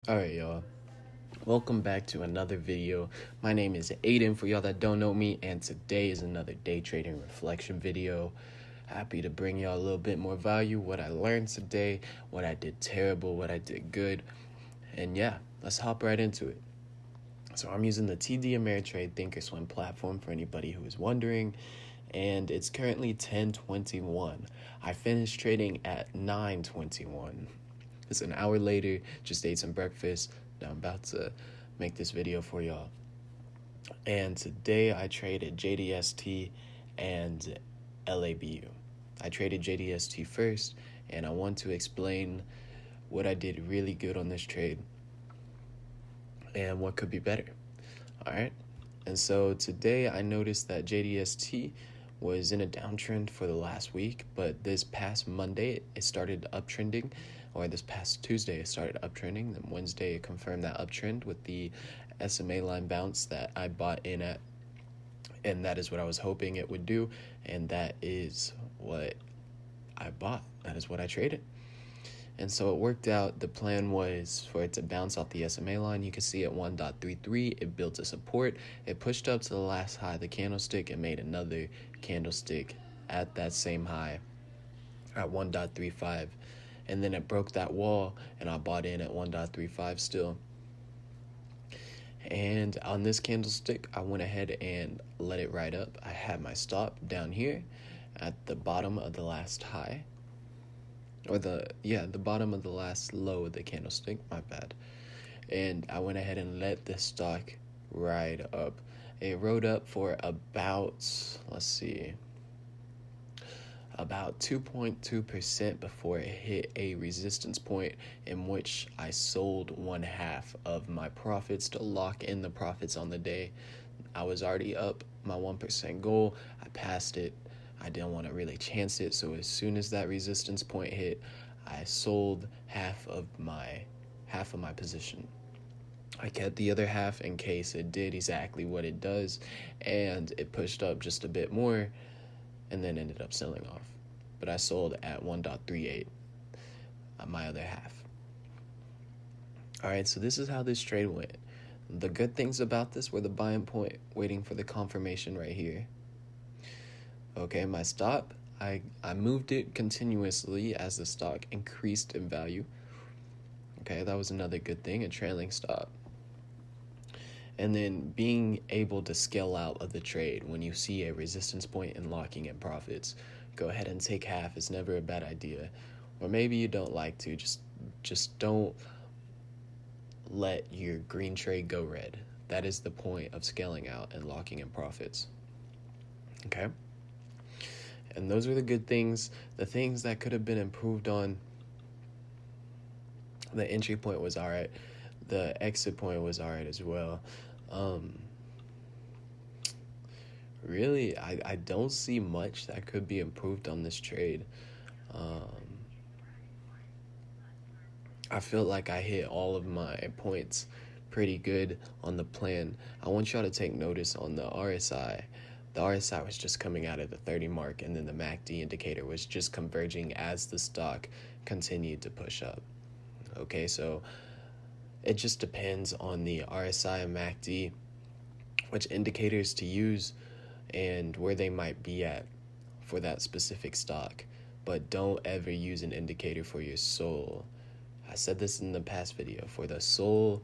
Alright, y'all. Welcome back to another video. My name is Aiden for y'all that don't know me, and today is another day trading reflection video. Happy to bring y'all a little bit more value, what I learned today, what I did terrible, what I did good. And yeah, let's hop right into it. So I'm using the TD Ameritrade Thinkorswim platform for anybody who is wondering, and it's currently 10:21. I finished trading at 9:21. It's an hour later, just ate some breakfast. Now I'm about to make this video for y'all. And today I traded JDST and LABU. I traded JDST first, and I want to explain what I did really good on this trade and what could be better. All right. And so today I noticed that JDST was in a downtrend for the last week, but this past Monday it started uptrending, or this past Tuesday it started uptrending. Then Wednesday it confirmed that uptrend with the SMA line bounce that I bought in at, and that is what I was hoping it would do, and that is what I bought. That is what I traded. And so it worked out. The plan was for it to bounce off the SMA line. You can see at 1.33, it built a support. It pushed up to the last high of the candlestick and made another candlestick at that same high at 1.35. And then it broke that wall, and I bought in at 1.35 still. And on this candlestick, I went ahead and let it ride up. I had my stop down here at the bottom of the last high. Or the bottom of the last low of the candlestick, my bad. And I went ahead and let the stock ride up. It rode up for about 2.2% before it hit a resistance point, in which I sold 1/2 of my profits to lock in the profits on the day. I was already up my 1% goal. I passed it. I didn't want to really chance it, so as soon as that resistance point hit, I sold half of my position. I kept the other half in case it did exactly what it does, and it pushed up just a bit more, and then ended up selling off. But I sold at 1.38, my other half. All right, so this is how this trade went. The good things about this were the buying point, waiting for the confirmation right here. Okay, my stop, I moved it continuously as the stock increased in value. Okay, that was another good thing, a trailing stop. And then being able to scale out of the trade when you see a resistance point and locking in profits. Go ahead and take half. It's never a bad idea. Or maybe you don't like to. Just don't let your green trade go red. That is the point of scaling out and locking in profits. Okay? And those are the good things. The things that could have been improved on: the entry point was all right. The exit point was all right as well. Really, I don't see much that could be improved on this trade. I feel like I hit all of my points pretty good on the plan. I want y'all to take notice on the RSI. The RSI was just coming out of the 30 mark, and then the MACD indicator was just converging as the stock continued to push up. Okay, so it just depends on the RSI and MACD, which indicators to use and where they might be at for that specific stock. But don't ever use an indicator for your soul. I said this in the past video. For the sole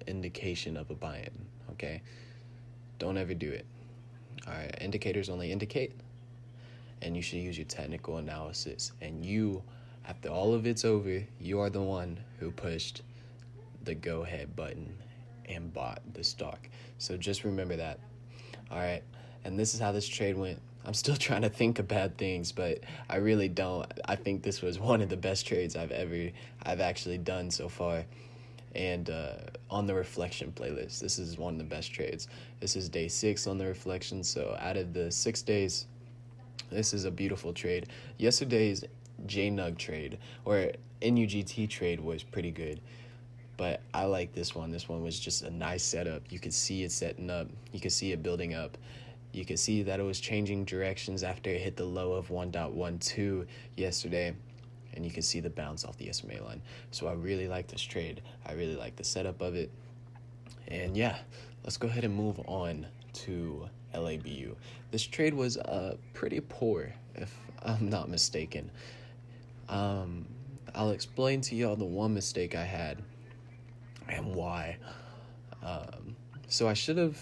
indication of a buy-in, okay? Don't ever do it. All right, indicators only indicate, and you should use your technical analysis. And you, after all of it's over, you are the one who pushed the go ahead button and bought the stock. So just remember that. All right, and this is how this trade went. I'm still trying to think of bad things, but I really don't. I think this was one of the best trades I've actually done so far. And on the reflection playlist, this is one of the best trades. This is day 6 on the reflection. So out of the 6 days, this is a beautiful trade. Yesterday's JNUG trade, or NUGT trade, was pretty good, but I like this one. This one was just a nice setup. You could see it setting up. You could see it building up. You could see that it was changing directions after it hit the low of 1.12 yesterday. and you can see the bounce off the SMA line. So I really like this trade. I really like the setup of it. And yeah, let's go ahead and move on to LABU. This trade was pretty poor, if I'm not mistaken. I'll explain to y'all the one mistake I had and why. So I should have.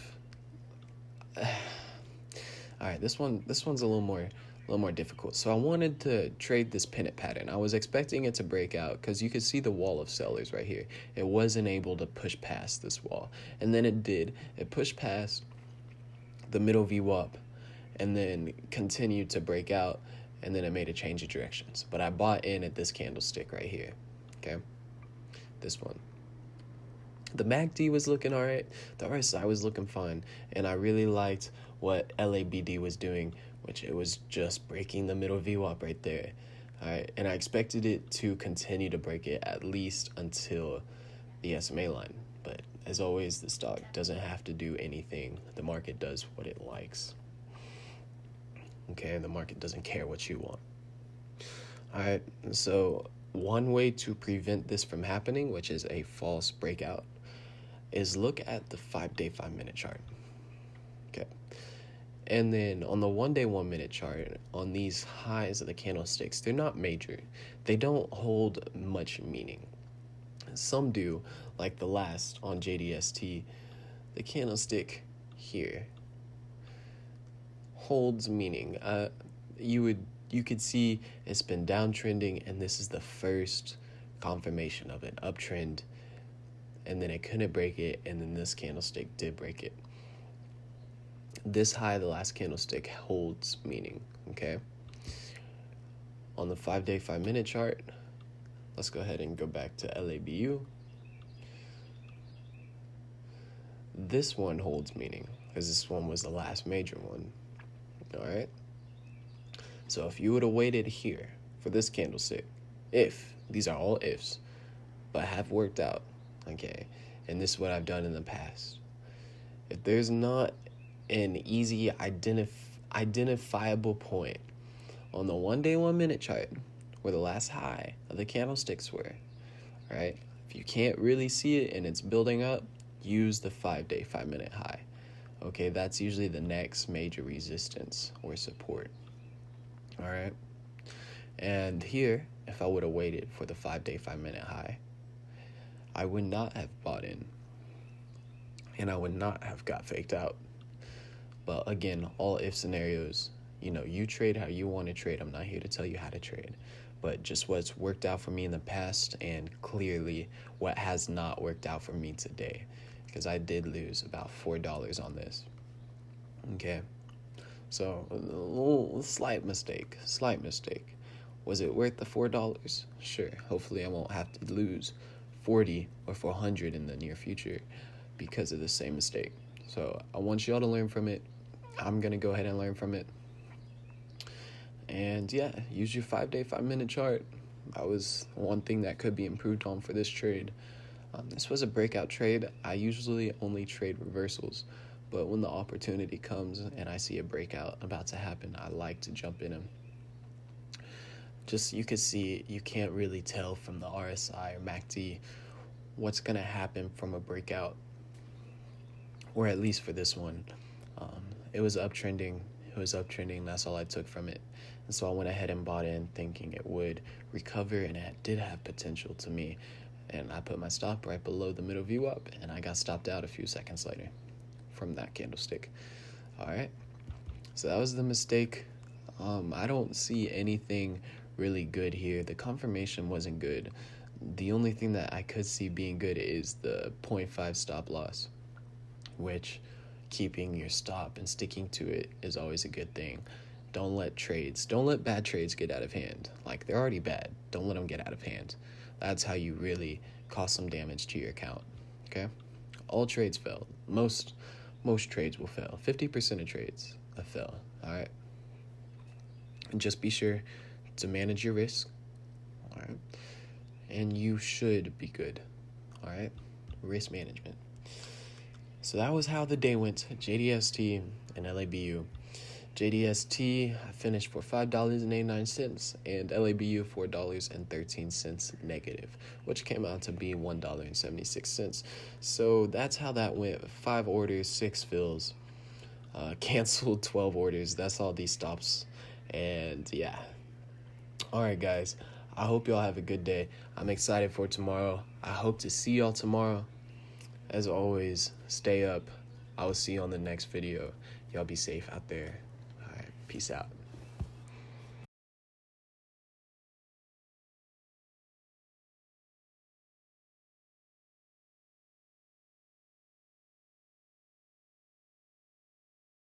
All right, this one's a little more difficult. So I wanted to trade this pennant pattern. I was expecting it to break out because you could see the wall of sellers right here. It wasn't able to push past this wall, and then it did. It pushed past the middle VWAP, and then continued to break out, and then it made a change of directions. But I bought in at this candlestick right here. Okay, this one. The MACD was looking all right. The RSI was looking fine. And I really liked what LABD was doing, which it was just breaking the middle VWAP right there. All right. And I expected it to continue to break it at least until the SMA line. But as always, the stock doesn't have to do anything. The market does what it likes. Okay. The market doesn't care what you want. All right. So one way to prevent this from happening, which is a false breakout, is look at the 5-day 5-minute chart. Okay. And then on the 1-day 1-minute chart, on these highs of the candlesticks, they're not major. They don't hold much meaning. Some do, like the last on JDST. The candlestick here holds meaning. You could see it's been downtrending, and this is the first confirmation of an uptrend. And then it couldn't break it, and then this candlestick did break it. This high, the last candlestick, holds meaning, okay? On the 5-day 5-minute chart, let's go ahead and go back to LABU. This one holds meaning, because this one was the last major one, all right? So if you would have waited here for this candlestick, if, these are all ifs, but have worked out, okay, and this is what I've done in the past. If there's not an easy identifiable point on the 1-day 1-minute chart where the last high of the candlesticks were, all right, if you can't really see it and it's building up, use the 5-day 5-minute high. Okay, that's usually the next major resistance or support. All right, and here, if I would have waited for the 5-day 5-minute high, I would not have bought in, and I would not have got faked out. But again, all if scenarios, you trade how you want to trade. I'm not here to tell you how to trade, but just what's worked out for me in the past, and clearly what has not worked out for me today, because I did lose about $4 on this. Okay, so a little slight mistake. Was it worth the $4? Sure. Hopefully I won't have to lose 40 or 400 in the near future because of the same mistake. So I want y'all to learn from it. I'm going to go ahead and learn from it. And yeah, use your 5-day 5-minute chart. That was one thing that could be improved on for this trade. This was a breakout trade. I usually only trade reversals, but when the opportunity comes and I see a breakout about to happen, I like to jump in them. Just, you can see, you can't really tell from the RSI or MACD what's going to happen from a breakout, or at least for this one. It was uptrending. That's all I took from it. And so I went ahead and bought in thinking it would recover, and it did have potential to me. And I put my stop right below the middle VWAP, and I got stopped out a few seconds later from that candlestick. All right. So that was the mistake. I don't see anything really good here. The confirmation wasn't good. The only thing that I could see being good is the 0.5 stop loss, which keeping your stop and sticking to it is always a good thing. Don't let bad trades get out of hand. Like, they're already bad. Don't let them get out of hand. That's how you really cause some damage to your account. Okay? All trades fail. Most trades will fail. 50% of trades will fail. All right? And just be sure to manage your risk. All right? And you should be good. All right? Risk management. So that was how the day went. JDST and LABU. JDST, I finished for $5.89, and LABU $4.13 negative, which came out to be $1.76. So that's how that went. 5 orders, 6 fills, canceled 12 orders. That's all these stops. And yeah. Alright, guys. I hope y'all have a good day. I'm excited for tomorrow. I hope to see y'all tomorrow. As always, stay up. I will see you on the next video. Y'all be safe out there. All right, peace out.